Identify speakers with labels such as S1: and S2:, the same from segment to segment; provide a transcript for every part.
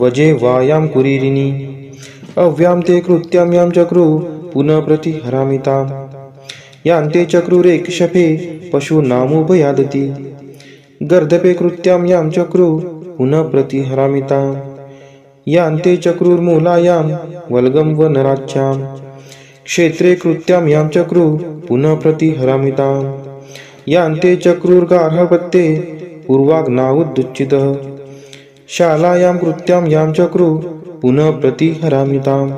S1: वजे वायां कुरीरिणी अव्यां ते कृत्यां यां चक्रु पुनः प्रतिहरामिताम् यान्ते चक्रुरेक्षपे पशूनामुपयादति गर्दपे कृत्यां यां चक्रु पुनः प्रतिहरामिताम् यान्ते चक्रुर्मूलायां वल्गं वनराज्यां क्षेत्रे कृत्यां यां चक्रु पुनः प्रतिहरामिताम् यान्ते चक्रुर्गार्हपत्ये पूर्वाग्नावुदुच्चितः शालायां कृत्यां यां चक्रु पुनः प्रतिहरामिताम्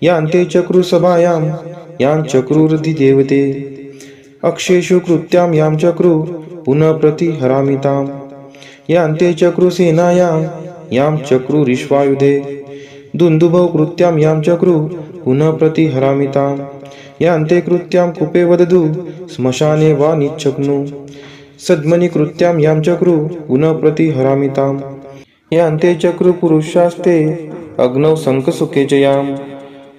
S1: यान्ते चक्रुसभायां यां चक्रुरधिदेवते अक्षेषु कृत्यां यां चक्रु पुनः प्रतिहरामिताम् यान्ते चक्रुसेनायां यां चक्रुरिश्वायुधे दुन्दुभौ कृत्यां यां चक्रु पुनः प्रतिहरामिताम् यान्ते कृत्यां कुपे वदतु श्मशाने वा निच्छग्नु सद्मनि कृत्यां यां चक्रु पुनः प्रतिहरामिताम् यान्ते चक्रु पुरुषास्ते अग्नौ शङ्खसुखे च यां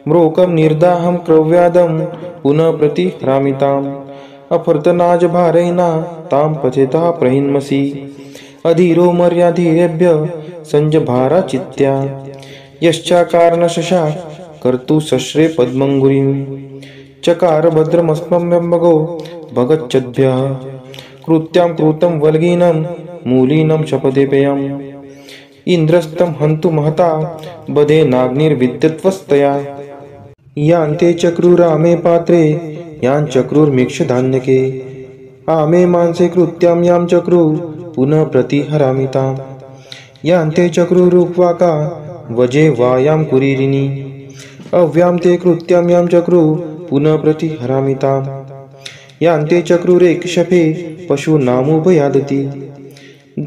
S1: म्रोकं निर्दाहं क्रव्यादं पुनः प्रतिहरामिताम् अफर्तनाजभारैना तां पचेतः प्रहिन्मसि अधीरो मर्याधीरेभ्य संजभारा चित्त्या यश्चाकारणशशा कर्तु शस्त्रे पद्मङ्गुरीं चकार भद्रमस्मभ्यम्बगो भगच्छद्भ्यः कृत्यां कृतं वल्गीनं मूलीनं शपथेपेयम् इन्द्रस्तं हन्तु महता बधे नाग्निर्विद्युत्वस्तया यान्ते चक्रुरामे पात्रे यां चक्रुर्मिक्षधान्यके आमे मांसे कृत्यां यां चक्रु पुनः प्रतिहरामिताम् यान्ते चक्रुरुक्वाका वजे वायां कुरीरिणी अव्यां ते कृत्यां यां चक्रु पुनः प्रतिहरामिताम् यान्ते चक्रुरेक्षपे पशूनामुपयादति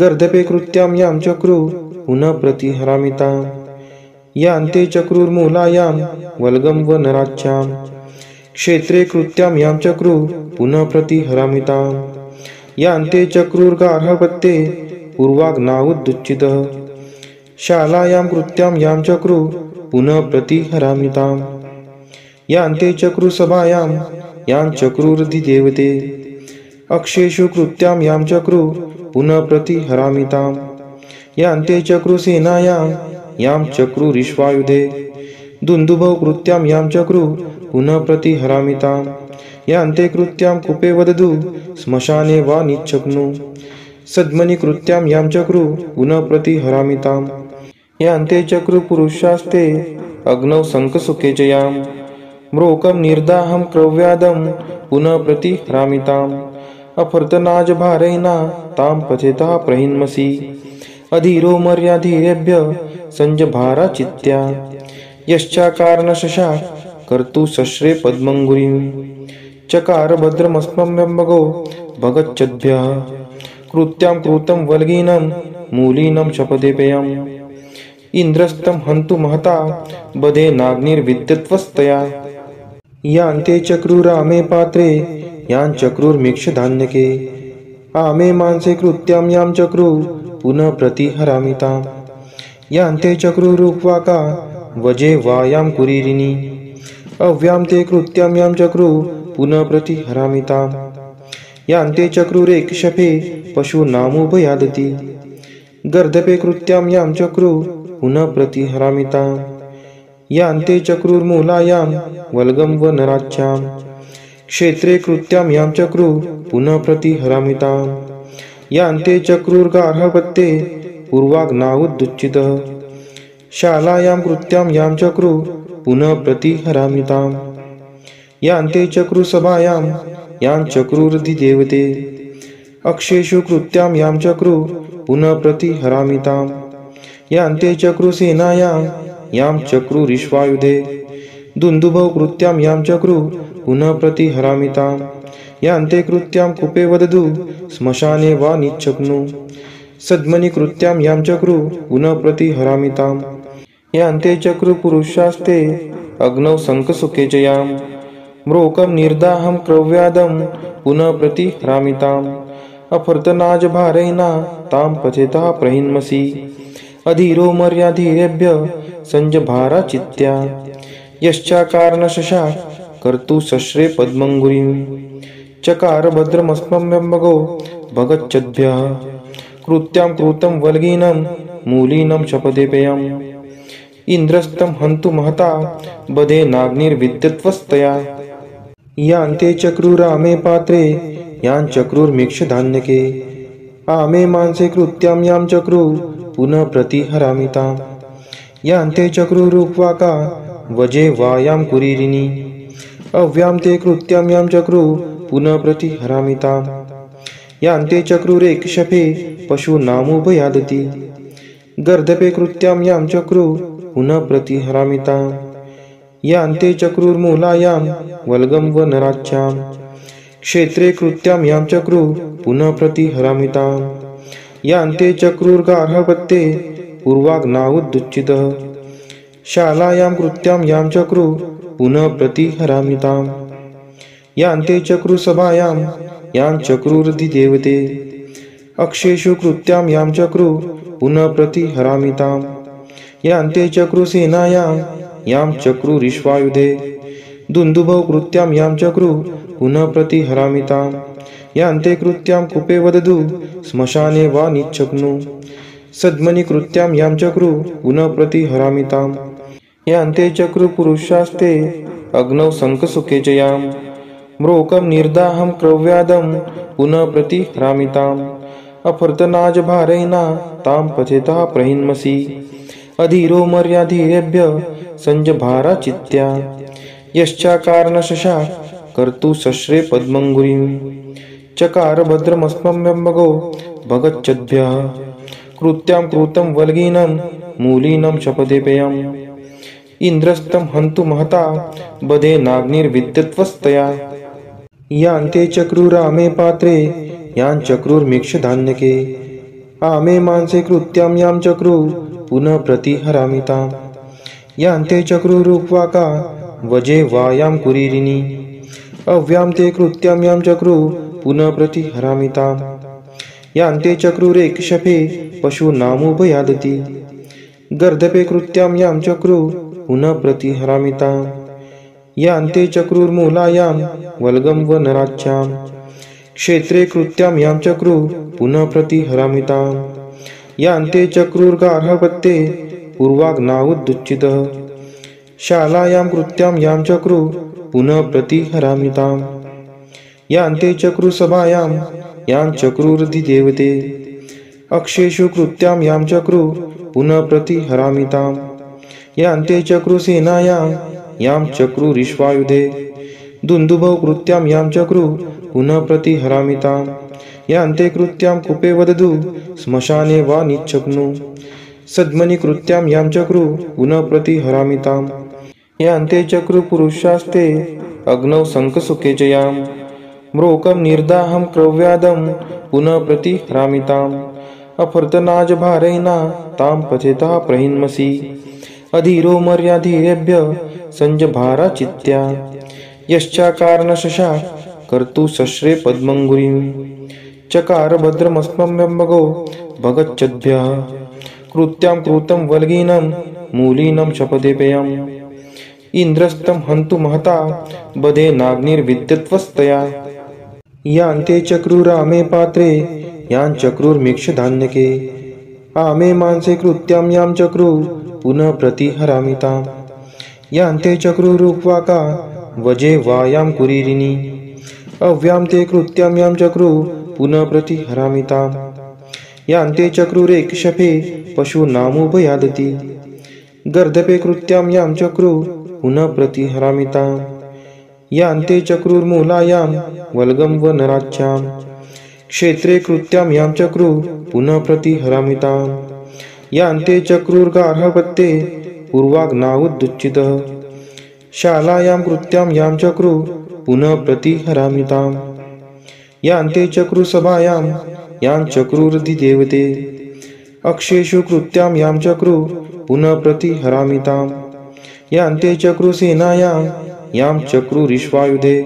S1: गर्दपे कृत्यां यां चक्रु पुनः प्रतिहरामिताम् यान्ते चक्रुर्मूलायां वल्गं वनराज्यां क्षेत्रे कृत्यां यां चक्रु पुनः प्रतिहरामिताम् यान्ते चक्रुर्गार्हपत्ये पूर्वाग्नावुदुच्चितः शालायां कृत्यां यां चक्रु पुनः प्रतिहरामिताम् यान्ते चक्रुसभायां यां चक्रुरधिदेवते अक्षेषु कृत्यां यां चक्रु पुनः प्रतिहरामिताम् यान्ते चक्रुसेनायां यां चक्रुरिश्वायुधे दुन्दुभौ कृत्यां यां चक्रु पुनः प्रतिहरामिताम् यान्ते कृत्यां कुपे वदतु श्मशाने वा निच्छग्नु सद्मनि कृत्यां यां चक्रु पुनः प्रतिहरामिताम् यान्ते चक्रु पुरुषास्ते अग्नौ शङ्खसुखे च यां म्रोकं निर्दाहं क्रव्यादं पुनः प्रतिहरामिताम् अफर्तनाजभारैना तां पचेतः प्रहिन्मसि अधीरो मर्याधीरेभ्य संजभारा चित्त्या यश्चाकारणशशा कर्तु शस्त्रे पद्मङ्गुरीं चकार भद्रमस्मभ्यम्बगो भगच्छद्भ्यः कृत्यां कृतं वल्गीनं मूलीनं शपथेपेयम् इन्द्रस्तं हन्तु महता बधे नाग्निर्विद्युत्वस्तया यान्ते चक्रुरामे पात्रे यां चक्रुर्मिक्षधान्यके आमे मांसे कृत्यां यां चक्रु पुनः प्रतिहरामिताम् यान्ते चक्रुरुक्वाका वजे वायां कुरीरिणी अव्यां ते कृत्यां यां चक्रु पुनः प्रतिहरामिताम् यान्ते चक्रुरेक्षपे पशूनामुपयादति गर्दपे कृत्यां यां चक्रु पुनः प्रतिहरामिताम् यान्ते चक्रुर्मूलायां वल्गं वनराज्यां क्षेत्रे कृत्यां यां चक्रु पुनः प्रतिहरामिताम् यान्ते चक्रुर्गार्हपत्ये पूर्वाग्नावुदुच्चितः शालायां कृत्यां यां चक्रु पुनः प्रतिहरामिताम् यान्ते चक्रुसभायां यां चक्रुरधिदेवते अक्षेषु कृत्यां यां चक्रु पुनः प्रतिहरामिताम् यान्ते चक्रुसेनायां यां चक्रुरिश्वायुधे दुन्दुभौ कृत्यां यां चक्रु पुनः प्रतिहरामिताम् यान्ते कृत्यां कुपे वदतु श्मशाने वा निच्छग्नु सद्मनि कृत्यां यां चक्रु पुनः प्रतिहरामिताम् यान्ते चक्रुपुरुषास्ते अग्नौ शङ्खसुखे च यां म्रोकं निर्दाहं क्रव्यादं पुनः प्रतिहरामिताम् अफर्तनाजभारैना तां पचेतः प्रहिन्मसि अधीरो मर्याधीरेभ्य संजभारा चित्त्या यश्चाकारणशशा कर्तु शस्त्रे पद्मङ्गुरीं चकार भद्रमस्मभ्यम्बगो भगच्छद्भ्यः कृत्यां कृतं वल्गीनं मूलीनं शपथेपेयम् इंद्रस्तं हन्तु महता बधेनाग्निर्विद्युत्वस्तया यान्ते चक्रुरामे पात्रे याञ्चक्रुर्मीक्षधान्यके आमे मांसे कृत्यां यां चक्रु पुनः प्रतिहरामिताम् यान्ते चक्रुरुक्वाका वजे वायां कुरीरिणी अव्यां ते कृत्यां यां चक्रु पुनः प्रतिहरामिताम् यान्ते चक्रुरेक्षपे पशूनामुपयादति गर्दपे कृत्यां यां चक्रु पुनः प्रतिहरामिताम् यान्ते चक्रुर्मूलायां वल्गं वनराच्यां क्षेत्रे कृत्यां यां चक्रु पुनः प्रतिहरामिताम् यान्ते चक्रुर्गार्हपत्ये पूर्वाग्नावुदुच्चितः शालायां कृत्यां यां चक्रु पुनः प्रतिहरामिताम् यान्ते चक्रुसभायां यां चक्रुरधिदेवते अक्षेषु कृत्यां यां चक्रु पुनः प्रतिहरामिताम् यान्ते चक्रुसेनायां यां चक्रुरिश्वायुधे दुन्दुभौ कृत्यां यां चक्रु पुनः प्रतिहरामिताम् यान्ते कृत्यां कुपे वदतु श्मशाने वा निच्छग्नु सद्मनि कृत्यां यां चक्रु पुनः प्रतिहरामिताम् यान्ते चक्रुपुरुषास्ते अग्नौ शङ्खसुखे च यां म्रोकं निर्दाहं क्रव्यादं पुनः प्रतिहरामिताम् अफर्तनाजभारैना तां पचेतः प्रहिन्मसि अधीरो मर्याधीरेभ्य संजभारा चित्त्या यश्चाकारणशशा कर्तु शस्त्रे पद्मङ्गुरीं चकार भद्रमस्मभ्यम्बगो भगच्छद्भ्यः कृत्यां कृतं वल्गीनं मूलीनं शपथेपेयम् इंद्रस्तं हन्तु महता बधेनाग्निर्विद्युत्वस्तया यान्ते चक्रुरामे पात्रे याञ्चक्रुर्मीक्षधान्यके आमे मांसे कृत्यां यां चक्रु पुनः प्रतिहरामिताम् यान्ते चक्रुरुक्वाका वजे वायां कुरीरिणी अव्यां ते कृत्यां यां चक्रु पुनः प्रतिहरामिताम् यान्ते चक्रुरेक्षपे पशूनामुपयादति गर्दपे कृत्यां यां चक्रु पुनः प्रतिहरामिताम् यान्ते चक्रुर्मूलायां वल्गं वनराच्यां क्षेत्रे कृत्यां यां चक्रु पुनः प्रतिहरामिताम् यान्ते चक्रुर्गार्हपत्ये पूर्वाग्नावुदुच्चितः शालायां कृत्यां यां चक्रु पुनः प्रतिहरामिताम् यान्ते चक्रुसभायां यां चक्रुरधिदेवते अक्षेषु कृत्यां यां चक्रु पुनः प्रतिहरामिताम् यान्ते चक्रुसेनायां यां चक्रुरिश्वायुधे दुन्दुभौ कृत्यां यां चक्रु पुनः प्रतिहरामिताम् यान्ते कृत्यां कुपे वदतु श्मशाने वा निच्छग्नु सद्मनि कृत्यां यां चक्रु पुनः प्रतिहरामिताम् यान्ते चक्रुपुरुषास्ते अग्नौ शङ्खसुखे च यां म्रोकं निर्दाहं क्रव्यादं पुनः प्रतिहरामिताम् अफर्तनाजभारैना तां पचेतः प्रहिन्मसि अधीरो मर्याधीरेभ्य संजभारा चित्त्या यश्चाकारणशशा कर्तु शस्त्रे पद्मङ्गुरीं चकार भद्रमस्मभ्यम्बगो भगच्छद्भ्यः कृत्यां कृतं वल्गीनं मूलीनं शपथेपेयम् इंद्रस्तं हन्तु महता बधेनाग्निर्विद्युत्वस्तया यान्ते चक्रुरामे पात्रे याञ्चक्रुर्मीक्षधान्यके आमे मांसे कृत्यां यां चक्रु पुनः प्रतिहरामिताम् यान्ते चक्रुरुक्वाका वजे वायां कुरीरिणी अव्यां ते कृत्यां यां चक्रु पुनः प्रतिहरामिताम् यान्ते चक्रुरेक्षपे पशूनामुपयादति गर्दपे कृत्यां यां चक्रु पुनः प्रतिहरामिताम् यान्ते चक्रुर्मूलायां वल्गं वनराच्यां क्षेत्रे कृत्यां यां चक्रु पुनः प्रतिहरामिताम् यान्ते चक्रुर्गार्हपत्ये पूर्वाग्नावुदुच्चितः शालायां कृत्यां यां चक्रु पुनः प्रतिहरामिताम् यान्ते चक्रुसभायां यां चक्रुरधिदेवते अक्षेषु कृत्यां यां चक्रु पुनः प्रतिहरामिताम् यान्ते चक्रुसेनायां यां चक्रुरिश्वायुधे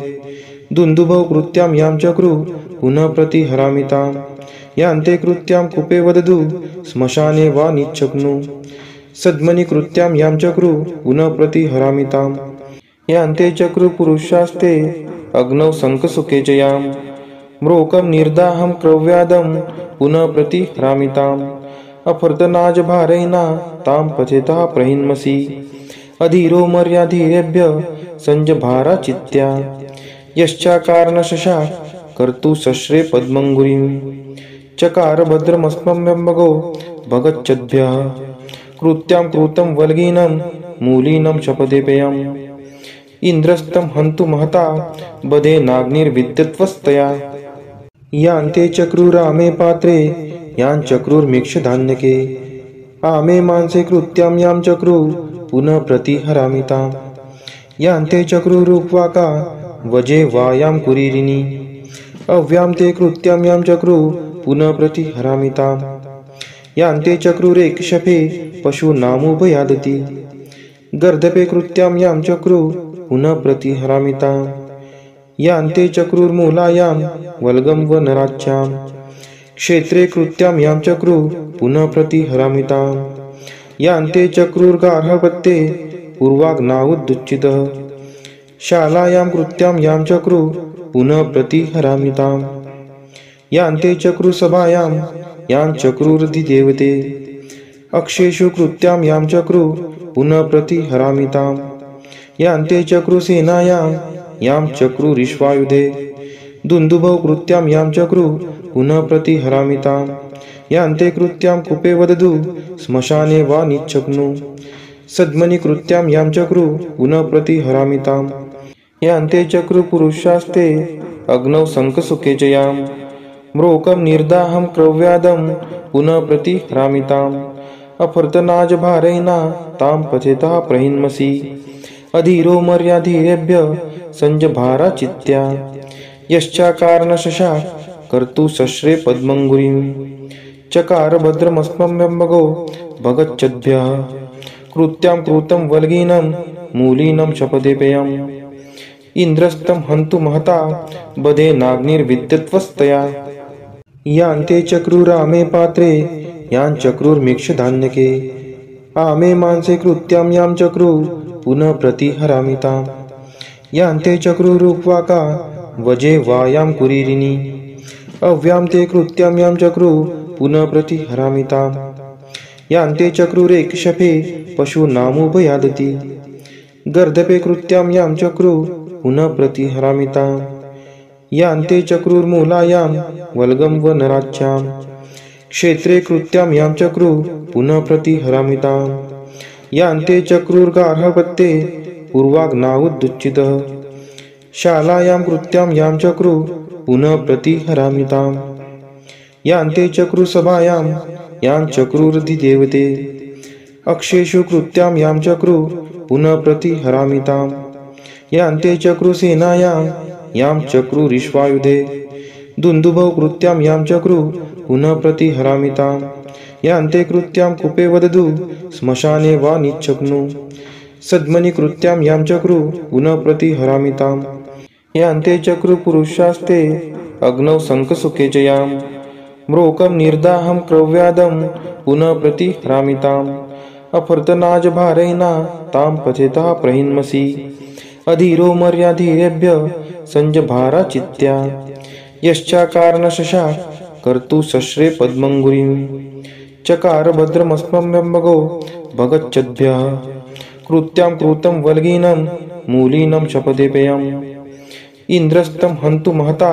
S1: दुन्दुभौ कृत्यां यां चक्रु पुनः प्रतिहरामिताम् यान्ते कृत्यां कुपे वदतु श्मशाने वा निच्छग्नु सद्मनि कृत्यां यां चक्रु पुनः प्रतिहरामिताम् यान्ते चक्रुपुरुषास्ते अग्नौ शङ्खसुखे च यां म्रोकं निर्दाहं क्रव्यादं पुनः प्रतिहरामिताम् अफर्तनाज भारैना तां पचेता प्रहिन्मसि अधीरो मर्याधीरेभ्य संजभारा चित्त्या यश्चाकारणशशा कर्तु सश्रे पद्मंगुरीं चकार भद्रमस्मभ्यम्बगो भगच्छद्भ्यः कृत्यां कृतं वल्गीनं मूलीनं शपथेपेयम् इंद्रस्तं हन्तु महता बधे नाग्निर्विद्यत्वस्तया यान्ते चक्रुरामे पात्रे यां चक्रुर्मीक्षधान्यके आमे मांसे कृत्यां यां चक्रु पुनः प्रतिहरामि तां यान्ते चक्रुरुक्वाका वजे वायां कुरीरिणी अव्यां ते कृत्यां यां चक्रु पुनः प्रतिहरामि तां यान्ते चक्रुरेक्षपे पशूनामुपयादति गर्दपे कृत्यां यां चक्रु पुनः प्रतिहरामि तां यान्ते चक्रुर्मूलायां वल्गं वनराच्यां क्षेत्रे कृत्यां यां चक्रु पुनः प्रतिहरामि तां यान्ते चक्रुर्गार्हपत्ये पूर्वाग्नावुदुच्चितः शालायां कृत्यां यां चक्रु पुनः प्रतिहरामि तां यान्ते चक्रुसभायां यां चक्रुरधिदेवते अक्षेषु कृत्यां यां चक्रु पुनः प्रतिहरामि तां यान्ते चक्रुसेनायां यां चक्रुरिश्वायुधे दुन्दुभौ कृत्यां यां चक्रु पुनः प्रतिहरामि तां यान्ते कृत्यां कूपे वदतु श्मशाने वा निच्छग्नु सद्मनि कृत्यां यां चक्रु पुनः प्रतिहरामि तां यान्ते चक्रुपुरुषास्ते अग्नौ शङ्खसुखे च यां म्रोकं निर्दाहं क्रव्यादं पुनः प्रतिहरामि ताम् अफर्तनाज भारैना तां पचेता प्रहिन्मसि अधीरो मर्याधीरेभ्य संजभारा चित्त्या यश्चाकारणशशा कर्तु सश्रे पद्मंगुरीं चकार भद्रमस्मभ्यम्बगो भगच्छद्भ्यः कृत्यां कृतं वल्गीनं मूलीनं शपथेपेयम् इंद्रस्तं हन्तु महता बधे नाग्निर्विद्यत्वस्तया यान्ते चक्रुरामे पात्रे यां चक्रुर्मीक्षधान्यके आमे मांसे कृत्यां यां चक्रु पुनः प्रतिहरामि तां यान्ते चक्रुरुक्वाका वजे वायां कुरीरिणी अव्यां ते कृत्यां यां चक्रु पुनः प्रतिहरामि तां यान्ते चक्रुरेक्षपे पशूनामुपयादति गर्दपे कृत्यां यां चक्रु पुनः प्रतिहरामि तां यान्ते चक्रुर्मूलायां वल्गं वनराच्यां क्षेत्रे कृत्यां यां चक्रु पुनः प्रतिहरामि तां यान्ते चक्रुर्गार्हपत्ये पूर्वाग्नावुदुच्चितः शालायां कृत्यां यां चक्रु पुनः प्रतिहरामि तां यान्ते चक्रुसभायां यां चक्रुरधिदेवते अक्षेषु कृत्यां यां चक्रु पुनः प्रतिहरामि तां यान्ते चक्रुसेनायां यां चक्रुरिश्वायुधे दुन्दुभौ कृत्यां यां चक्रु पुनः प्रतिहरामि तां यान्ते कृत्यां कूपे वदतु श्मशाने वा निच्छग्नु सद्मनि कृत्यां यां चक्रु पुनः प्रतिहरामि तां यान्ते चक्रुपुरुषास्ते अग्नौ शङ्खसुखे च यां म्रोकं निर्दाहं क्रव्यादं पुनः प्रतिहरामि ताम् अफर्तनाज भारैना तां पचेता प्रहिन्मसि अधीरो मर्याधीरेभ्य संजभारा चित्त्या यश्चाकारणशशा कर्तु सश्रे पद्मंगुरीं चकार भद्रमस्मभ्यम्बगो भगच्छद्भ्यः कृत्यां कृतं वल्गीनं मूलीनं शपथेपेयम् इंद्रस्तं हन्तु महता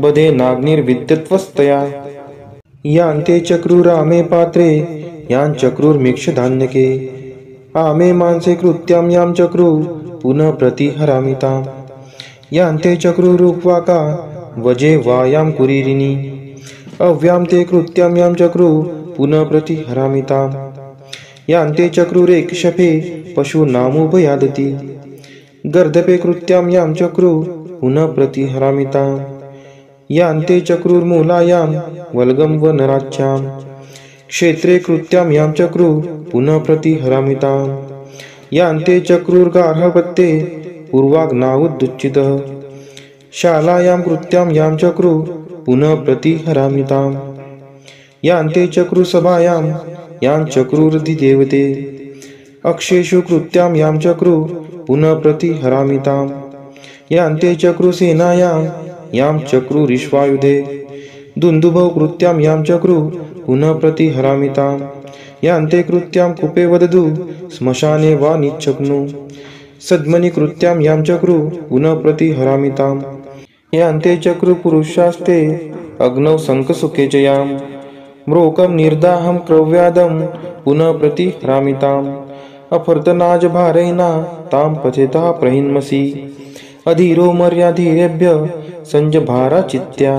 S1: बधे नाग्निर्विद्यत्वस्तया यान्ते चक्रुरामे पात्रे यां चक्रुर्मीक्षधान्यके आमे मांसे कृत्यां यां चक्रु पुनः प्रतिहरामि तां यान्ते चक्रुरुक्वाका वजे वायां कुरीरिणी अव्यां ते कृत्यां यां चक्रु पुनः प्रतिहरामि तां यान्ते चक्रुरेक्षपे पशूनामुपयादति गर्दपे कृत्यां यां चक्रु पुनः प्रतिहरामि तां यान्ते चक्रुर्मूलायां वल्गं वनराच्यां क्षेत्रे कृत्यां यां चक्रु पुनः प्रतिहरामि तां यान्ते चक्रुर्गार्हपत्ये पूर्वाग्नावुदुच्चितः शालायां कृत्यां यां चक्रु पुनः प्रतिहरामि तां यान्ते चक्रुसभायां यां चक्रुरधिदेवते अक्षेषु कृत्यां यां चक्रु पुनः प्रतिहरामि तां यान्ते चक्रुसेनायां यां चक्रुरिश्वायुधे दुन्दुभौ कृत्यां यां चक्रु पुनः प्रतिहरामिताम् यान्ते कृत्यां कूपे वदतु श्मशाने वा निच्छग्नु सद्मनि कृत्यां यां चक्रु पुनः प्रतिहरामिताम् यान्ते चक्रु पुरुषास्ते अग्नौ शङ्खसुखे च याम् म्रोकं निर्दाहं क्रव्यादं पुनः प्रतिहरामिताम् अफर्तनाजभारैना तां पचेतः प्रहिन्मसि अधीरो मर्याधीरेभ्य संजभारा चित्या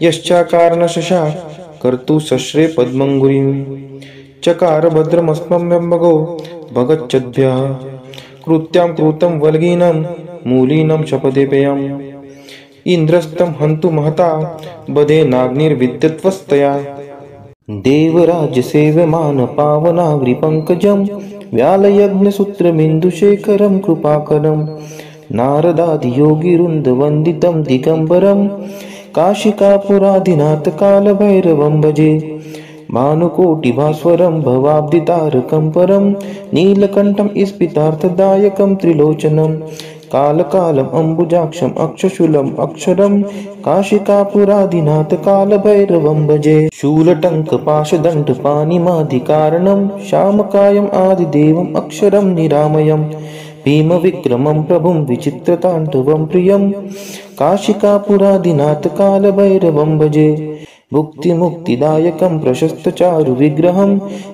S1: यश्चाकारणशशा कर्तु शश्रे पद्मङ्गुरीं चकार भद्रमस्मभ्यम्बगो भगच्छद्भ्यः कृत्यां कृतं वल्गीनं मूलीनं शपथेपेयम् इन्द्रस्तं हन्तु महता बधेनाग्निर्विद्युत्वस्तया देवराज्यसेव्यमान पावनाग्रिपङ्कजं व्यालयज्ञसूत्रमिन्दुशेखरं कृपाकरं नारदादियोगिवृन्दवन्दितं दिगम्बरं काशिकापुराधिनाथकालभैरवं भजे भानुकोटिभास्वरं भवाब्धितारकं परं नीलकण्ठं स्फितार्थदायकं त्रिलोचनं कालकालम् अम्बुजाक्षम् अक्षशूलम् अक्षरं काशिकापुराधिनाथकालभैरवं भजे शूलटङ्कपाशदण्डपाणिमाधिकारणं श्यामकायम् आदिदेवम् अक्षरं निरामयम् भीमविक्रमं प्रभुं विचित्रताण्डवं प्रियं काशिकापुराधिनाथकालभैरवं भजे भुक्तिमुक्तिदायकं प्रशस्तचारुविग्रहं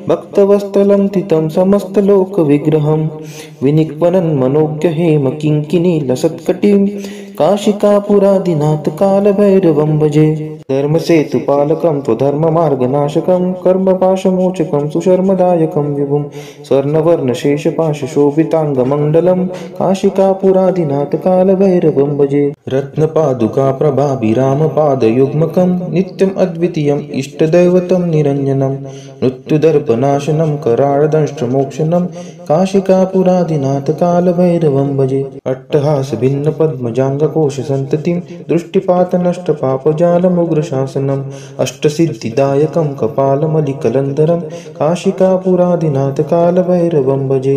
S1: भक्तवत्सलं तितं समस्तलोकविग्रहं विनिक्वनं मनोज्ञहेम किङ्किणीलसत्कटिं काशिकापुराधिनाथकालभैरवं भजे धर्मसेतुपालकं त्वधर्ममार्गनाशकं कर्मपाशमोचकं सुशर्मदायकं विभुं स्वर्णवर्णशेषपाशशोभिताङ्गमण्डलं काशिकापुराधिनाथकालभैरवं भजे रत्नपादुकाप्रभाभिरामपादयुग्मकं नित्यम् अद्वितीयम् इष्टदैवतं निरञ्जनं मृत्युदर्पनाशनं कराळदंष्ट्रमोक्षणं काशिकापुराधिनाथकालभैरवं भजे अट्टहासभिन्नपद्मजाङ्गकोशसन्ततिं दृष्टिपातनष्टपापजालमुग्रशासनम् अष्टसिद्धिदायकं कपालमलिकलन्धरं काशिकापुराधिनाथकालभैरवं भजे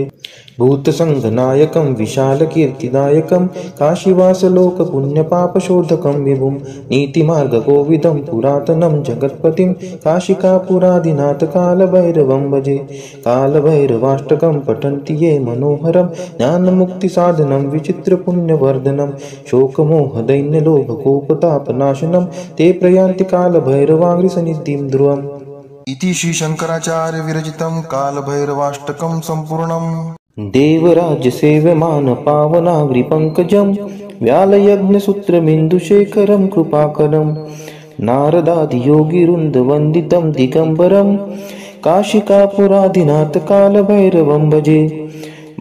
S1: भूतसङ्घनायकं विशालकीर्तिदायकं काशीवासलोकपुण्यपापशोधकं विभुं नीतिमार्गकोविदं पुरातनं जगत्पतिं काशिकापुराधिनाथकालभैरवं भजे कालभैरवाष्टकं पठन्ति ये मनोहरं ज्ञानमुक्तिसाधनं विचित्रपुण्यवर्धनं शोकमोहदैन्यलोभकोपतापनाशनं ते प्रयान्ति कालभैरवाङ्घ्रिसन्निधिं ध्रुवम्
S2: इति श्रीशङ्कराचार्य विरचितं कालभैरवाष्टकं सम्पूर्णम्
S1: देवराज्यसेव्यमान पावनाग्रिपङ्कजं व्यालयज्ञसूत्रमिन्दुशेखरं कृपाकरं नारदादियोगिवृन्दवन्दितं दिगम्बरं काशिकापुराधिनाथकालभैरवं भजे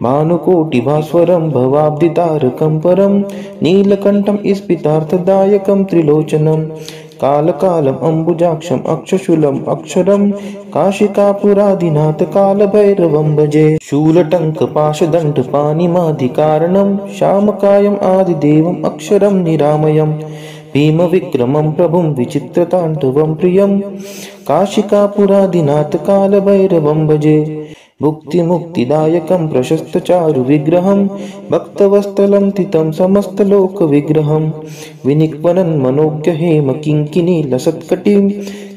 S1: भानुकोटिभास्वरं भवाब्धितारकं परं नीलकण्ठं स्फितार्थदायकं त्रिलोचनं कालकालम् अम्बुजाक्षम् अक्षशूलम् अक्षरं काशिकापुराधिनाथकालभैरवं भजे शूलटङ्कपाशदण्डपाणिमाधिकारणं श्यामकायम् आदिदेवम् अक्षरं निरामयम् भीमविक्रमं प्रभुं विचित्रताण्डवं प्रियं काशिकापुराधिनाथकालभैरवं भजे भुक्तिमुक्तिदायकं प्रशस्तचारुविग्रहं भक्तवत्सलं तितं समस्तलोकविग्रहं विनिक्वनं मनोज्ञहेम किङ्किणीलसत्कटिं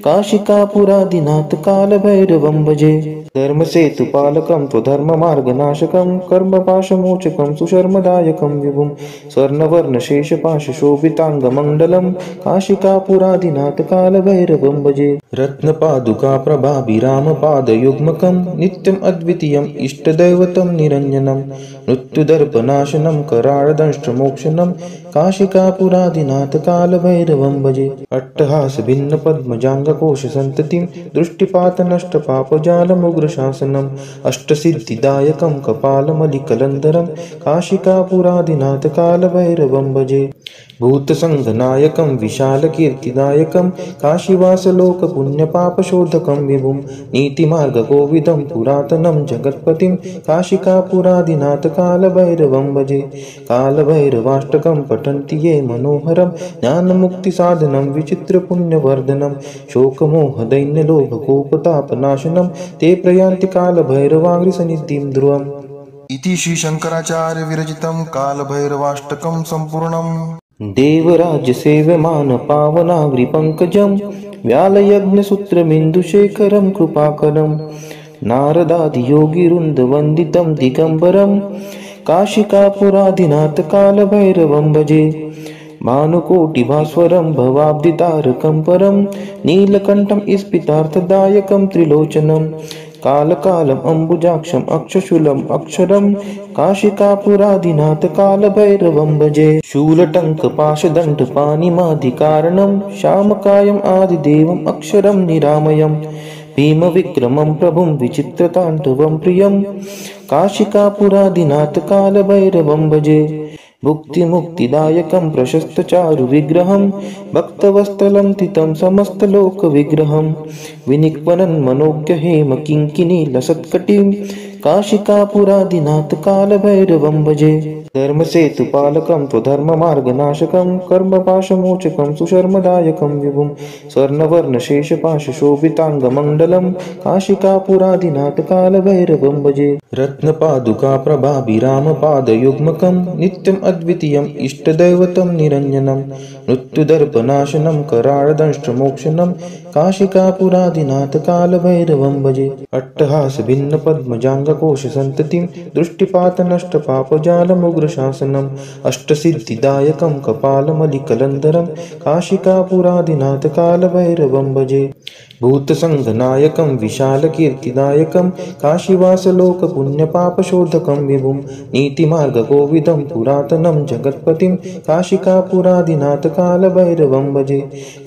S1: काशिकापुराधिनाथकालभैरवं भजे धर्मसेतुपालकं त्वधर्ममार्गनाशकं कर्मपाशमोचकं सुशर्मदायकं विभुं स्वर्णवर्णशेषपाशशोभिताङ्गमण्डलं काशिकापुराधिनाथकालभैरवं भजे रत्नपादुकाप्रभाभिरामपादयुग्मकं नित्यम् अद्वितीयम् इष्टदैवतं निरञ्जनं मृत्युदर्पनाशनं कराळदंष्ट्रमोक्षणं काशिकापुराधिनाथकालभैरवं भजे अट्टहासभिन्नपद्मजाङ्गकोशसन्ततिं दृष्टिपातनष्टपापजालमुग्रशासनम् अष्टसिद्धिदायकं कपालमलिकलन्धरं काशिकापुराधिनाथकालभैरवं भजे भूतसङ्घनायकं विशालकीर्तिदायकं काशीवासलोकपुण्यपापशोधकं विभुं नीतिमार्गकोविदं पुरातनं जगत्पतिं काशिकापुराधिनाथकालभैरवं भजे कालभैरवाष्टकं पठन्ति ये मनोहरं ज्ञानमुक्तिसाधनं विचित्रपुण्यवर्धनं शोकमोहदैन्यलोभकोपतापनाशनं ते प्रयान्ति कालभैरवाङ्घ्रिसन्निधिं ध्रुवम्
S2: इति श्रीशङ्कराचार्य विरचितं कालभैरवाष्टकं सम्पूर्णम्
S1: देवराज्यसेव्यमान पावनाग्रिपङ्कजं व्यालयज्ञसूत्रमिन्दुशेखरं कृपाकरं नारदादियोगिवृन्दवन्दितं दिगम्बरं काशिकापुराधिनाथकालभैरवं भजे भानुकोटिभास्वरं भवाब्धितारकं परं नीलकण्ठं स्फितार्थदायकं त्रिलोचनं कालकालम् अम्बुजाक्षम् अक्षशूलम् अक्षरं काशिकापुराधिनाथकालभैरवं भजे शूलटङ्कपाशदण्डपाणिमादिकारणं श्यामकायम् आदिदेवम् अक्षरं निरामयम् भीमविक्रमं प्रभुं विचित्रताण्डवं प्रियं काशिकापुराधिनाथकालभैरवं भजे भुक्तिमुक्तिदायकं प्रशस्तचारुविग्रहं भक्तवत्सलं तितं समस्तलोकविग्रहं विनिक्वनं मनोज्ञहेम किङ्किणीलसत्कटिं काशिकापुराधिनाथकालभैरवं भजे धर्मसेतुपालकं त्वधर्ममार्गनाशकं कर्मपाशमोचकं सुशर्मदायकं विभुं स्वर्णवर्णशेषपाशशोभिताङ्गमण्डलं काशिकापुराधिनाथकालभैरवं भजे रत्नपादुकाप्रभाभिरामपादयुग्मकं नित्यम् अद्वितीयम् इष्टदैवतं निरञ्जनं मृत्युदर्पनाशनं कराळदंष्ट्रमोक्षणं काशिकापुराधिनाथकालभैरवं भजे अट्टहासभिन्नपद्मजाङ्गकोशसन्ततिं दृष्टिपातनष्टपापजालमुग्रशासनम् अष्टसिद्धिदायकं कपालमलिकलन्धरं काशिकापुराधिनाथकालभैरवं भजे भूतसङ्घनायकं विशालकीर्तिदायकं काशीवासलोकपुण्यपापशोधकं विभुं नीतिमार्गकोविदं पुरातनं जगत्पतिं काशिकापुराधिनाथकालभैरवं भजे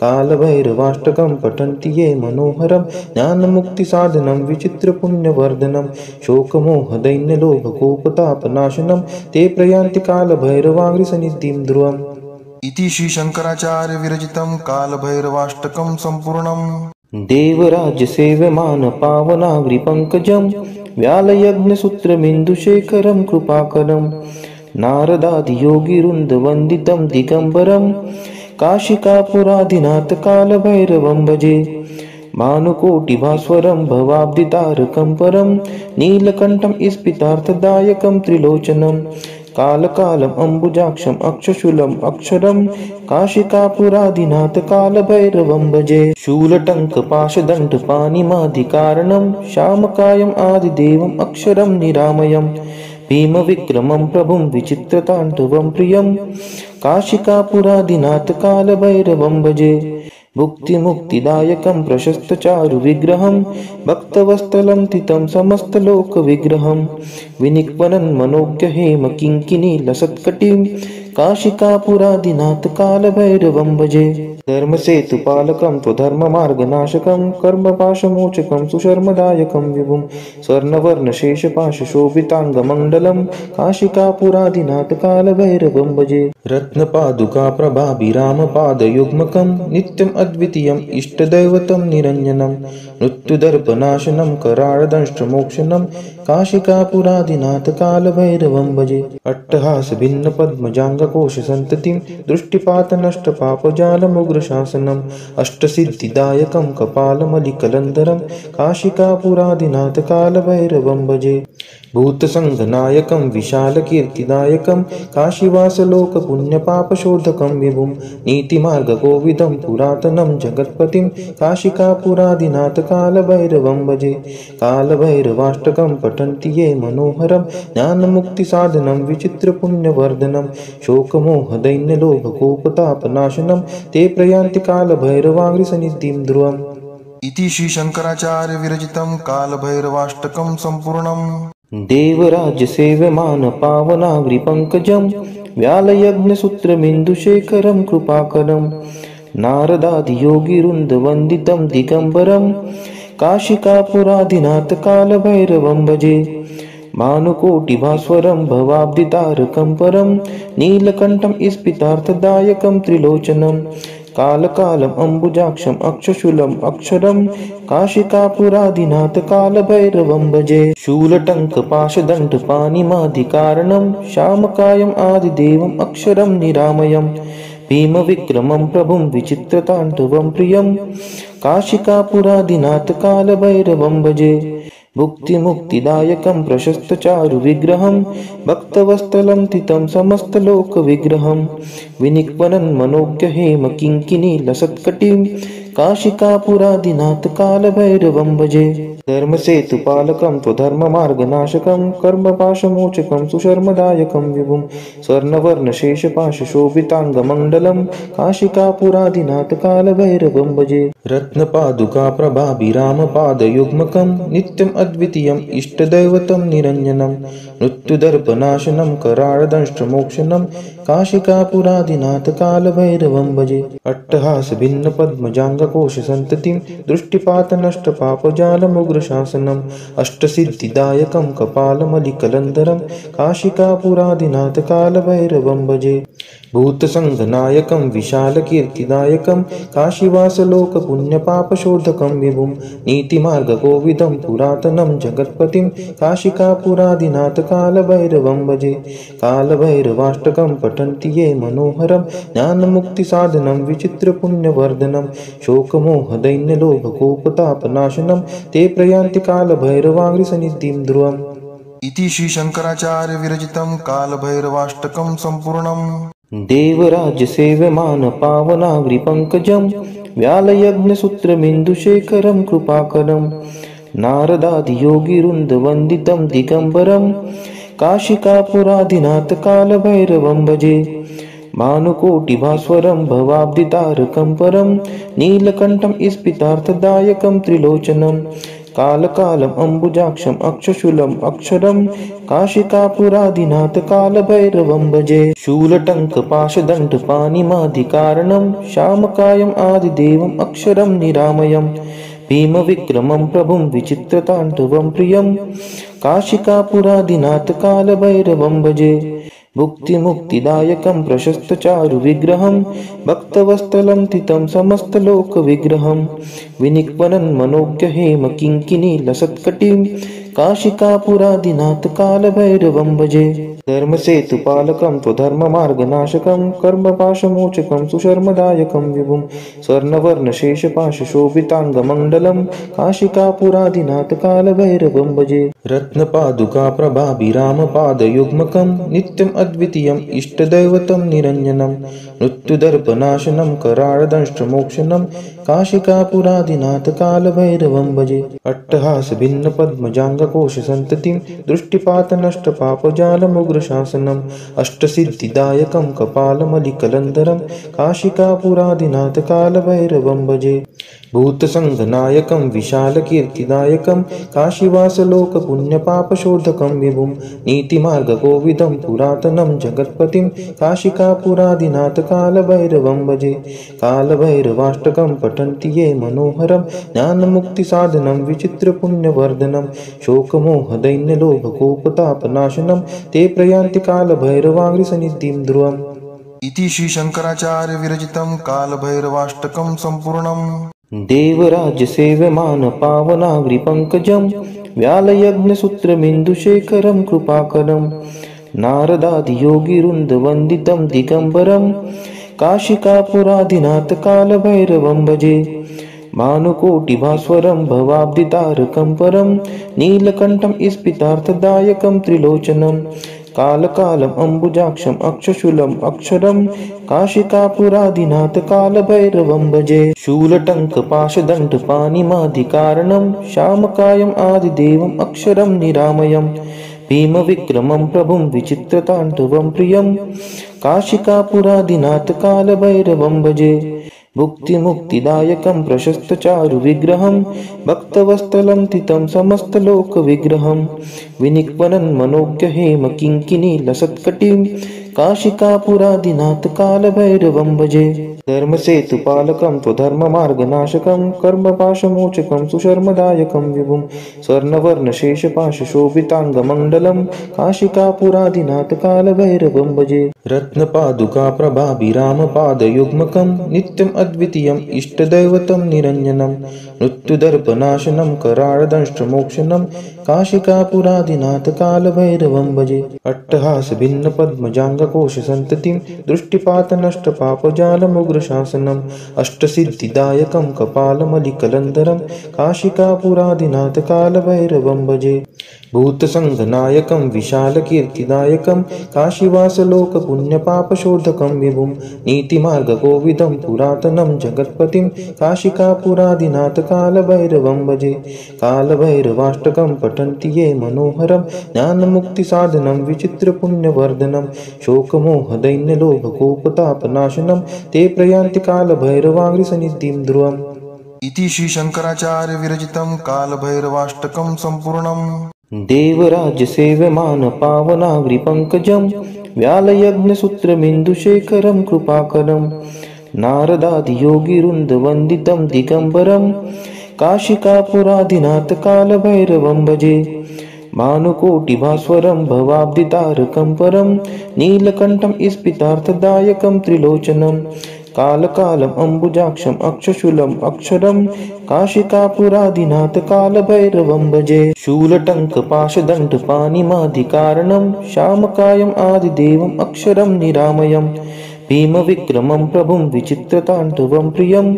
S1: कालभैरवाष्टकं पठन्ति ये मनोहरं ज्ञानमुक्तिसाधनं विचित्रपुण्यवर्धनं शोकमोहदैन्यलोभकोपतापनाशनं ते प्रयान्ति कालभैरवाङ्घ्रिसन्निधिं ध्रुवम्
S2: इति श्रीशङ्कराचार्यविरचितं कालभैरवाष्टकं सम्पूर्णम्
S1: देवराज्यसेव्यमानपावनाग्रिपङ्कजं व्यालयज्ञसूत्रमिन्दुशेखरं कृपाकरं नारदादियोगिवृन्दवन्दितं दिगम्बरं काशिकापुराधिनाथकालभैरवं भजे भानुकोटिभास्वरं भवाब्धितारकं परं नीलकण्ठं स्फितार्थदायकं त्रिलोचनं कालकालम् अम्बुजाक्षम् अक्षशूलम् अक्षरं काशिकापुराधिनाथकालभैरवं भजे शूलटङ्कपाशदण्डपाणिमादिकारणं श्यामकायम् आदिदेवम् अक्षरं निरामयम् भीमविक्रमं प्रभुं विचित्रताण्डवं प्रियं काशिकापुराधिनाथकालभैरवं भजे भुक्तिमुक्तिदायकं प्रशस्तचारुविग्रहं भक्तवत्सलं तितं समस्तलोकविग्रहं विनिक्वनं मनोज्ञहेम किङ्किणीलसत्कटिं काशिकापुराधिनाथकालभैरवं भजे धर्मसेतुपालकं त्वधर्ममार्गनाशकं कर्मपाशमोचकं सुशर्मदायकं विभुं स्वर्णवर्णशेषपाशशोभिताङ्गमण्डलं काशिकापुराधिनाथकालभैरवं भजे रत्नपादुकाप्रभाभिरामपादयुग्मकं नित्यम् अद्वितीयम् इष्टदैवतं निरञ्जनं मृत्युदर्पनाशनं कराळदंष्ट्रमोक्षणं काशिकापुराधिनाथकालभैरवं भजे अट्टहासभिन्नपद्मजाङ्गकोशसन्ततिं दृष्टिपातनष्टपापजालमुग्रशासनम् अष्टसिद्धिदायकं कपालमलिकलन्धरं काशिकापुराधिनाथकालभैरवं भजे भूतसङ्घनायकं विशालकीर्तिदायकं काशीवासलोकपुण्यपापशोधकं विभुं नीतिमार्गकोविदं पुरातनं जगत्पतिं काशिकापुराधिनाथकालभैरवं भजे कालभैरवाष्टकं पठन्ति ये मनोहरं ज्ञानमुक्तिसाधनं विचित्रपुण्यवर्धनं शोकमोहदैन्यलोभकोपतापनाशनं ते प्रयान्ति कालभैरवाङ्घ्रिसन्निधिं ध्रुवम्
S2: इति श्रीशङ्कराचार्यविरचितं कालभैरवाष्टकं सम्पूर्णम्
S1: देवराज्यसेव्यमानपावनाग्रिपङ्कजं व्यालयज्ञसूत्रमिन्दुशेखरं कृपाकरं नारदादियोगिवृन्दवन्दितं दिगम्बरं काशिकापुराधिनाथकालभैरवं भजे भानुकोटिभास्वरं भवाब्धितारकं परं नीलकण्ठं स्फितार्थदायकं त्रिलोचनं कालकालम् अम्बुजाक्षम् अक्षशूलम् अक्षरं काशिकापुराधिनाथकालभैरवं भजे शूलटङ्कपाशदण्डपाणिमादिकारणं श्यामकायम् आदिदेवम् अक्षरं निरामयम् भीमविक्रमं प्रभुं विचित्रताण्डवं प्रियं काशिकापुराधिनाथकालभैरवं भजे भुक्तिमुक्तिदायकं प्रशस्तचारुविग्रहं भक्तवत्सलं तितं समस्तलोकविग्रहं विनिक्वनं मनोज्ञहेम किङ्किणीलसत्कटिं काशिकापुरादिनाथ कालभैरवं भजे। धर्मसेतुपालकं त्वधर्ममार्गनाशकं कर्मपाशमोचकं सुशर्मदायकं विभुं स्वर्णवर्णशेषपाशशोभिताङ्गमण्डलं काशिकापुरादिनाथ कालभैरवं भजे। रत्नपादुकाप्रभाभिरामपादयुग्मकं नित्यम् अद्वितीयम् इष्टदैवतं निरञ्जनं मृत्युदर्पनाशनं कराळदंष्ट्रमोक्षणं काशिकापुरादिनाथ कालभैरवं भजे। अट्टहासभिन्नपद्मजाङ्गकोशसन्ततिं दृष्टिपातनष्टपापजालमुग्रशासनम् अष्टसिद्धिदायकं कपालमलिकलन्धरं काशिकापुरादिनाथ कालभैरवं भजे। भूतसङ्घनायकं विशालकीर्तिदायकं काशीवासलोकपुण्यपापशोधकं विभुं नीतिमार्गकोविदं पुरातनं जगत्पतिं काशिकापुरादिनाथ कालभैरवं भजे। कालभैरवाष्टकं पठन्ति ये मनोहरं ज्ञानमुक्तिसाधनं विचित्रपुण्यवर्धनं शोकमोहदैन्यलोभकोपतापनाशनं ते प्रयान्ति कालभैरवाङ्घ्रिसन्निधिं ध्रुवम्।
S2: इति श्रीशङ्कराचार्य विरचितं कालभैरवाष्टकं सम्पूर्णम्।
S1: देवराज्यसेव्यमान पावनाग्रिपङ्कजं व्यालयज्ञसूत्रमिन्दुशेखरं कृपाकरं नारदादियोगिवृन्दवन्दितं दिगम्बरं काशिकापुरादिनाथ कालभैरवं भजे। भानुकोटिभास्वरं भवाब्धितारकं परं नीलकण्ठं स्फितार्थदायकं त्रिलोचनं कालकालम् अम्बुजाक्षम् अक्षशूलम् अक्षरं काशिकापुरादिनाथ कालभैरवं भजे। शूलटङ्कपाशदण्डपाणिमादिकारणं श्यामकायम् आदिदेवम् अक्षरं निरामयम् भीमविक्रमं प्रभुं विचित्रताण्डवं प्रियं काशिकापुरादिनाथ कालभैरवं भजे। भुक्तिमुक्तिदायकं प्रशस्तचारुविग्रहं भक्तवत्सलं तितं समस्तलोकविग्रहं विनिक्वनं मनोज्ञहेम किङ्किणीलसत्कटिं काशिकापुरादिनाथ कालभैरवं भजे। धर्मसेतुपालकं त्वधर्ममार्गनाशकं कर्मपाशमोचकं सुशर्मदायकं विभुं स्वर्णवर्णशेषपाशशोभिताङ्गमण्डलं काशिकापुरादिनाथ कालभैरवं भजे। रत्नपादुकाप्रभाभिरामपादयुग्मकं नित्यम् अद्वितीयम् इष्टदैवतं निरञ्जनं मृत्युदर्पनाशनं कराळदंष्ट्रमोक्षणं काशिकापुरादिनाथ कालभैरवं भजे। अट्टहासभिन्नपद्मजाङ्गकोशसन्ततिं दृष्टिपातनष्टपापजालमुग्रशासनम् अष्टसिद्धिदायकं कपालमलिकलन्धरं काशिकापुरादिनाथ कालभैरवं भजे। भूतसङ्घनायकं विशालकीर्तिदायकं काशीवासलोकपुण्यपापशोधकं विभुं नीतिमार्गकोविदं पुरातनं जगत्पतिं काशिकापुरादिनाथ कालभैरवं भजे। कालभैरवाष्टकं पठन्ति ये मनोहरं ज्ञानमुक्तिसाधनं विचित्रपुण्यवर्धनं शोकमोहदैन्यलोभकोपतापनाशनं ते प्रयान्ति कालभैरवाङ्घ्रिसन्निधिं ध्रुवम्।
S2: इति श्रीशङ्कराचार्य विरचितं कालभैरवाष्टकं सम्पूर्णम्।
S1: देवराज्यसेव्यमान पावनाग्रिपङ्कजं व्यालयज्ञसूत्रमिन्दुशेखरं कृपाकरं नारदादियोगिवृन्दवन्दितं दिगम्बरं काशिकापुरादिनाथ कालभैरवं भजे। भानुकोटिभास्वरं भवाब्धितारकं परं नीलकण्ठं स्फितार्थदायकं त्रिलोचनं कालकालम् अम्बुजाक्षम् अक्षशूलम् अक्षरं काशिकापुरादिनाथ कालभैरवं भजे। शूलटङ्कपाशदण्डपाणिमादिकारणं श्यामकायम् आदिदेवम् अक्षरं निरामयम् भीमविक्रमं प्रभुं विचित्रताण्डवं प्रियं काशिकापुरादिनाथ कालभैरवं भजे। भुक्तिमुक्तिदायकं प्रशस्तचारुविग्रहं भक्तवत्सलं तितं समस्तलोकविग्रहं विनिक्वनं मनोज्ञहेम किङ्किणीलसत्कटिं काशिकापुरादिनाथ कालभैरवं भजे। धर्मसेतुपालकं त्वधर्ममार्गनाशकं कर्मपाशमोचकं सुशर्मदायकं विभुं स्वर्णवर्णशेषपाशशोभिताङ्गमण्डलं काशिकापुरादिनाथ कालभैरवं भजे। रत्नपादुकाप्रभाभिरामपादयुग्मकं नित्यम् अद्वितीयम् इष्टदैवतं निरञ्जनं मृत्युदर्पनाशनं कराळदंष्ट्रमोक्षणं काशिकापुरादिनाथ कालभैरवं भजे। अट्टहास भिन्न पद्मजाङ्गकोश सन्ततिं दृष्टिपात नष्ट पापजालमुग्रशासनम् अष्टसिद्धिदायकं कपालमलिकलन्धरं काशिकापुरादिनाथ कालभैरवं भजे। भूतसङ्घनायकं विशालकीर्तिदायकं काशीवासलोकपुण्यपापशोधकं विभुं नीतिमार्गकोविदं पुरातनं जगत्पतिं काशिकापुरादिनाथ कालभैरवं भजे। कालभैरवाष्टकं पठन्ति ये मनोहरं ज्ञानमुक्तिसाधनं विचित्रपुण्यवर्धनं शोकमोहदैन्यलोभकोपतापनाशनं ते प्रयान्ति कालभैरवाङ्घ्रिसन्निधिं ध्रुवम्।
S2: इति श्रीशङ्कराचार्य विरचितं कालभैरवाष्टकं सम्पूर्णम्।
S1: देवराज्यसेव्यमान पावनाग्रिपङ्कजं व्यालयज्ञसूत्रमिन्दुशेखरं कृपाकरं नारदादियोगिवृन्दवन्दितं दिगम्बरं काशिकापुरादिनाथ कालभैरवं भजे। भानुकोटिभास्वरं भवाब्धितारकं परं नीलकण्ठं स्फितार्थदायकं त्रिलोचनं कालकालम् अम्बुजाक्षम् अक्षशूलम् अक्षरं काशिकापुरादिनाथ कालभैरवं भजे। शूलटङ्कपाशदण्डपाणिमादिकारणं श्यामकायम् आदिदेवम् अक्षरं निरामयम् भीमविक्रमं प्रभुं विचित्रताण्डवं प्रियं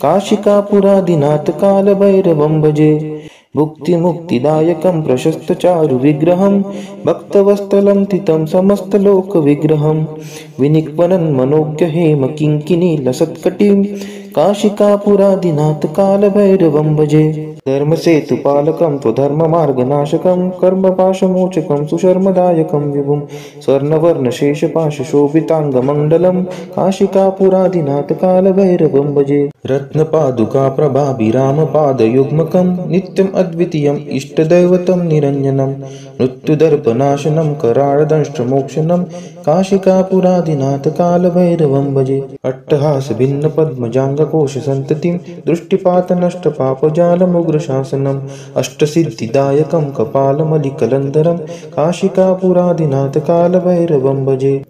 S1: काशिकापुरादिनाथ कालभैरवं भजे। भुक्तिमुक्तिदायकं प्रशस्तचारुविग्रहं भक्तवत्सलं तितं समस्तलोकविग्रहं विनिक्वनं मनोज्ञहेम किङ्किणीलसत्कटिं काशिकापुरादिनाथ कालभैरवं भजे। धर्मसेतुपालकं त्वधर्ममार्गनाशकं कर्मपाशमोचकं सुशर्मदायकं विभुं स्वर्णवर्णशेषपाशशोभिताङ्गमण्डलं काशिकापुरादिनाथ कालभैरवं भजे। रत्नपादुकाप्रभाभिरामपादयुग्मकं नित्यम् अद्वितीयम् इष्टदैवतं निरञ्जनं मृत्युदर्पनाशनं कराळदंष्ट्रमोक्षणं काशिकापुरादिनाथ कालभैरवं भजे। अट्टहास भिन्न पद्मजाङ्गकोश सन्ततिं दृष्टिपात नष्ट पापजालमुग्रशासनम् अष्टसिद्धिदायकं कपालमलिकलन्धरं काशिकापुरादिनाथ कालभैरवं भजे।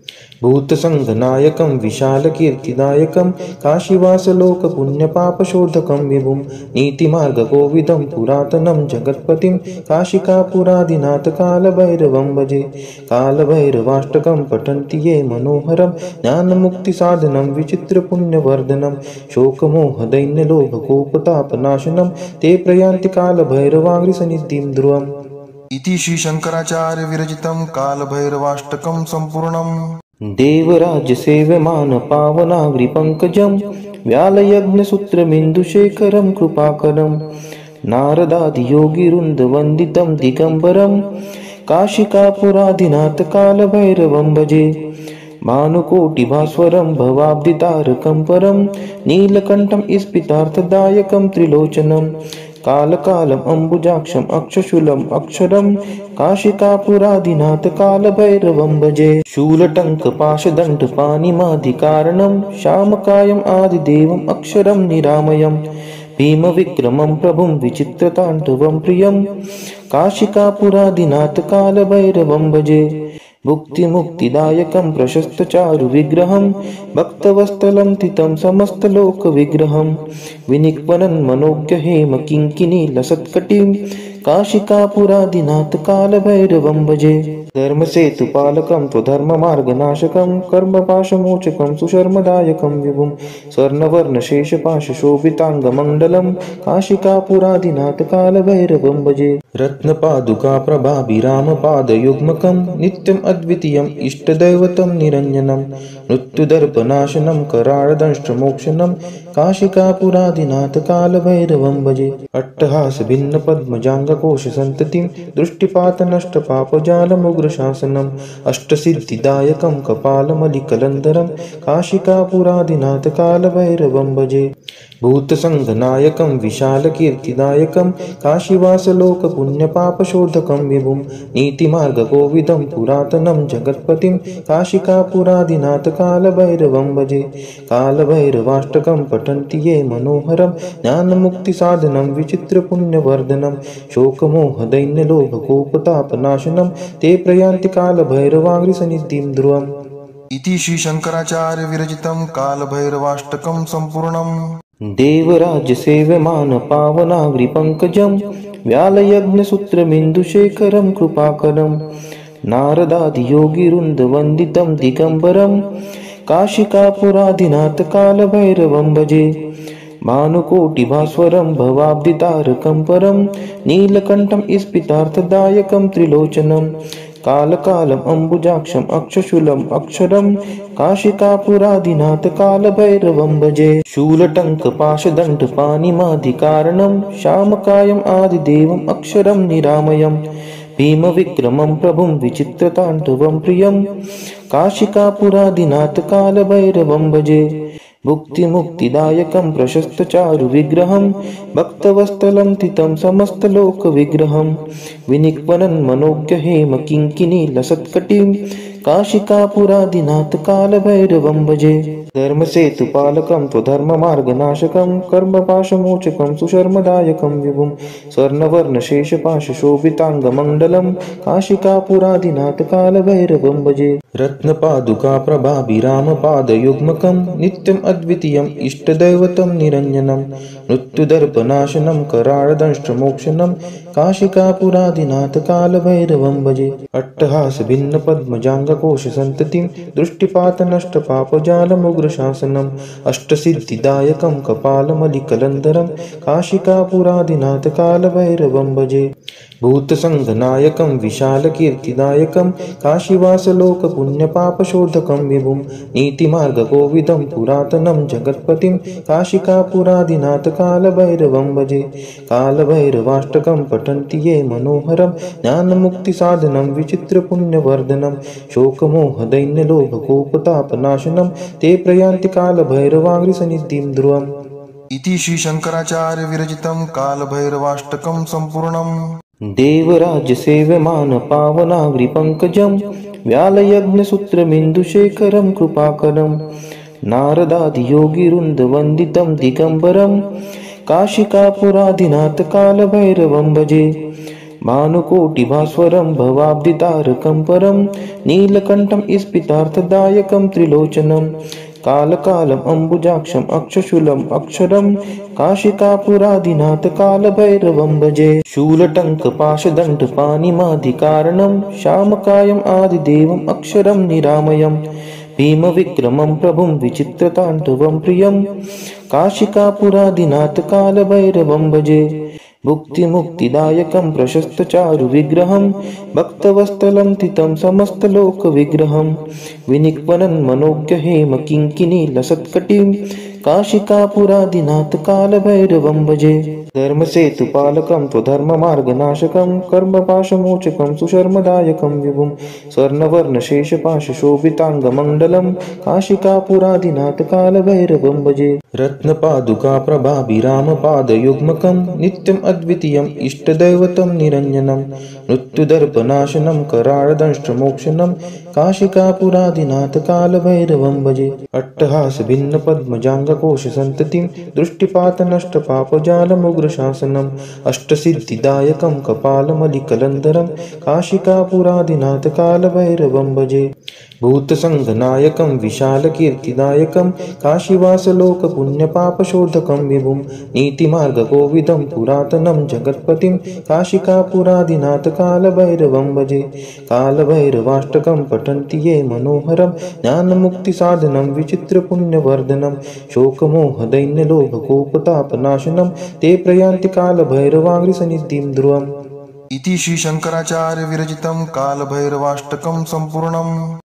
S1: भूतसङ्घनायकं विशालकीर्तिदायकं काशीवासलोकपुण्यपापशोधकं विभुं नीतिमार्गकोविदं पुरातनं जगत्पतिं काशिकापुरादिनाथ कालभैरवं भजे। कालभैरवाष्टकं पठन्ति ये मनोहरं ज्ञानमुक्तिसाधनं विचित्रपुण्यवर्धनं शोकमोहदैन्यलोभकोपतापनाशनं ते प्रयान्ति कालभैरवाङ्घ्रिसन्निधिं ध्रुवम्।
S2: इति श्रीशङ्कराचार्य विरचितं कालभैरवाष्टकं सम्पूर्णम्।
S1: देवराज्यसेव्यमान पावनाग्रिपङ्कजं व्यालयज्ञसूत्रमिन्दुशेखरं कृपाकरं नारदादियोगिवृन्दवन्दितं दिगम्बरं काशिकापुरादिनाथ कालभैरवं भजे। भानुकोटिभास्वरं भवाब्धितारकं परं नीलकण्ठं स्फितार्थदायकं त्रिलोचनं कालकालम् अम्बुजाक्षम् अक्षशूलम् अक्षरं काशिकापुरादिनाथ कालभैरवं भजे। शूलटङ्कपाशदण्डपाणिमादिकारणं श्यामकायम् आदिदेवम् अक्षरं निरामयम् भीमविक्रमं प्रभुं विचित्रताण्डवं प्रियं काशिकापुरादिनाथ कालभैरवं भजे। भुक्तिमुक्तिदायकं प्रशस्तचारुविग्रहं भक्तवत्सलं तितं समस्तलोकविग्रहं विनिक्वनं मनोज्ञहेम किङ्किणीलसत्कटिं काशिकापुरादिनाथ कालभैरवं भजे। धर्मसेतुपालकं त्वधर्ममार्गनाशकं कर्मपाशमोचकं सुशर्मदायकं विभुं स्वर्णवर्णशेषपाशशोभिताङ्गमण्डलं काशिकापुरादिनाथ कालभैरवं भजे। रत्नपादुकाप्रभाभिरामपादयुग्मकं नित्यम् अद्वितीयम् इष्टदैवतं निरञ्जनं मृत्युदर्पनाशनं कराळदंष्ट्रमोक्षणं काशिकापुरादिनाथ कालभैरवं भजे। अट्टहास भिन्न पद्मजाङ्गकोश सन्ततिं दृष्टिपात नष्ट पापजालमुग्रशासनम् अष्टसिद्धिदायकं कपालमलिकलन्धरं काशिकापुरादिनाथ कालभैरवं भजे। भूतसङ्घनायकं विशालकीर्तिदायकं काशीवासलोकपुण्यपापशोधकं विभुं नीतिमार्गकोविदं पुरातनं जगत्पतिं काशिकापुरादिनाथ कालभैरवं भजे। कालभैरवाष्टकं पठन्ति ये मनोहरं ज्ञानमुक्तिसाधनं विचित्रपुण्यवर्धनं शोकमोहदैन्यलोभकोपतापनाशनं ते प्रयान्ति कालभैरवाङ्घ्रिसन्निधिं ध्रुवम्।
S2: इति श्रीशङ्कराचार्य विरचितं कालभैरवाष्टकं सम्पूर्णम्।
S1: देवराज्यसेव्यमान पावनाग्रिपङ्कजं व्यालयज्ञसूत्रमिन्दुशेखरं कृपाकरं नारदादियोगिवृन्दवन्दितं दिगम्बरं काशिकापुराधिनाथकालभैरवं भजे भानुकोटिभास्वरं भवाब्धितारकं परं नीलकण्ठं स्फितार्थदायकं त्रिलोचनं कालकालम् अम्बुजाक्षम् अक्षशूलम् अक्षरं काशिकापुराधिनाथकालभैरवं भजे शूलटङ्कपाशदण्डपाणिमादिकारणं श्यामकायम् आदिदेवम् अक्षरं निरामयम् भीमविक्रमं प्रभुं विचित्रताण्डवं प्रियं काशिकापुराधिनाथकालभैरवं भजे भुक्तिमुक्तिदायकं प्रशस्तचारुविग्रहं भक्तवत्सलं तितं समस्तलोकविग्रहं विनिक्वनं मनोज्ञहेम किङ्किणीलसत्कटिं काशिकापुराधिनाथकालभैरवं भजे धर्मसेतुपालकं त्वधर्ममार्गनाशकं कर्मपाशमोचकं सुशर्मदायकं विभुं स्वर्णवर्णशेषपाशशोभिताङ्गमण्डलं काशिकापुराधिनाथकालभैरवं भजे रत्नपादुकाप्रभाभिरामपादयुग्मकं नित्यम् अद्वितीयम् इष्टदैवतं निरञ्जनं मृत्युदर्पनाशनं कराळदंष्ट्रमोक्षणं काशिकापुराधिनाथकालभैरवं भजे अट्टहासभिन्नपद्मजाङ्गकोशसन्ततिं दृष्टिपातनष्टपापजालमुग्रशासनम् अष्टसिद्धिदायकं कपालमलिकलन्धरं काशिकापुराधिनाथकालभैरवं भजे भूतसङ्घनायकं विशालकीर्तिदायकं काशीवासलोकपुण्यपापशोधकं विभुं नीतिमार्गकोविदं पुरातनं जगत्पतिं काशिकापुराधिनाथकालभैरवं भजे कालभैरवाष्टकं पठन्ति ये मनोहरं ज्ञानमुक्तिसाधनं विचित्रपुण्यवर्धनं शोकमोहदैन्यलोभकोपतापनाशनं ते प्रयान्ति कालभैरवाङ्घ्रिसन्निधिं ध्रुवम्
S2: इति श्रीशङ्कराचार्यविरचितं कालभैरवाष्टकं सम्पूर्णम्
S1: देवराज्यसेव्यमानपावनाग्रिपङ्कजं व्यालयज्ञसूत्रमिन्दुशेखरं कृपाकरं नारदादियोगिवृन्दवन्दितं दिगम्बरं काशिकापुराधिनाथकालभैरवं भजे भानुकोटिभास्वरं भवाब्धितारकं परं नीलकण्ठं स्फितार्थदायकं त्रिलोचनं कालकालम् अम्बुजाक्षम् अक्षशूलम् अक्षरं काशिकापुराधिनाथकालभैरवं भजे शूलटङ्कपाशदण्डपाणिमादिकारणं श्यामकायम् आदिदेवम् अक्षरं निरामयम् भीमविक्रमं प्रभुं विचित्रताण्डवं प्रियं काशिकापुराधिनाथकालभैरवं भजे भुक्तिमुक्तिदायकं प्रशस्तचारुविग्रहं भक्तवत्सलं तितं समस्तलोकविग्रहं विनिक्वनं मनोज्ञहेम किङ्किणीलसत्कटिं काशिकापुराधिनाथकालभैरवं भजे धर्मसेतुपालकं त्वधर्ममार्गनाशकं कर्मपाशमोचकं सुशर्मदायकं विभुं स्वर्णवर्णशेषपाशशोभिताङ्गमण्डलं काशिकापुराधिनाथकालभैरवं भजे रत्नपादुकाप्रभाभिरामपादयुग्मकं नित्यम् अद्वितीयम् इष्टदैवतं निरञ्जनं मृत्युदर्पनाशनं कराळदंष्ट्रमोक्षणं काशिकापुराधिनाथकालभैरवं भजे अट्टहासभिन्नपद्मजाङ्गकोशसन्ततिं दृष्टिपातनष्टपापजालमुग्रशासनम् अष्टसिद्धिदायकं कपालमलिकलन्धरं काशिकापुराधिनाथकालभैरवं भजे भूतसङ्घनायकं विशालकीर्तिदायकं काशीवासलोकपुण्यपापशोधकं विभुं नीतिमार्गकोविदं पुरातनं जगत्पतिं काशिकापुराधिनाथकालभैरवं भजे कालभैरवाष्टकं पठन्ति ये मनोहरं ज्ञानमुक्तिसाधनं विचित्रपुण्यवर्धनं शोकमोहदैन्यलोभकोपतापनाशनं ते प्रयान्ति कालभैरवाङ्घ्रिसन्निधिं ध्रुवम्
S2: इति श्रीशङ्कराचार्यविरचितं कालभैरवाष्टकं सम्पूर्णम्।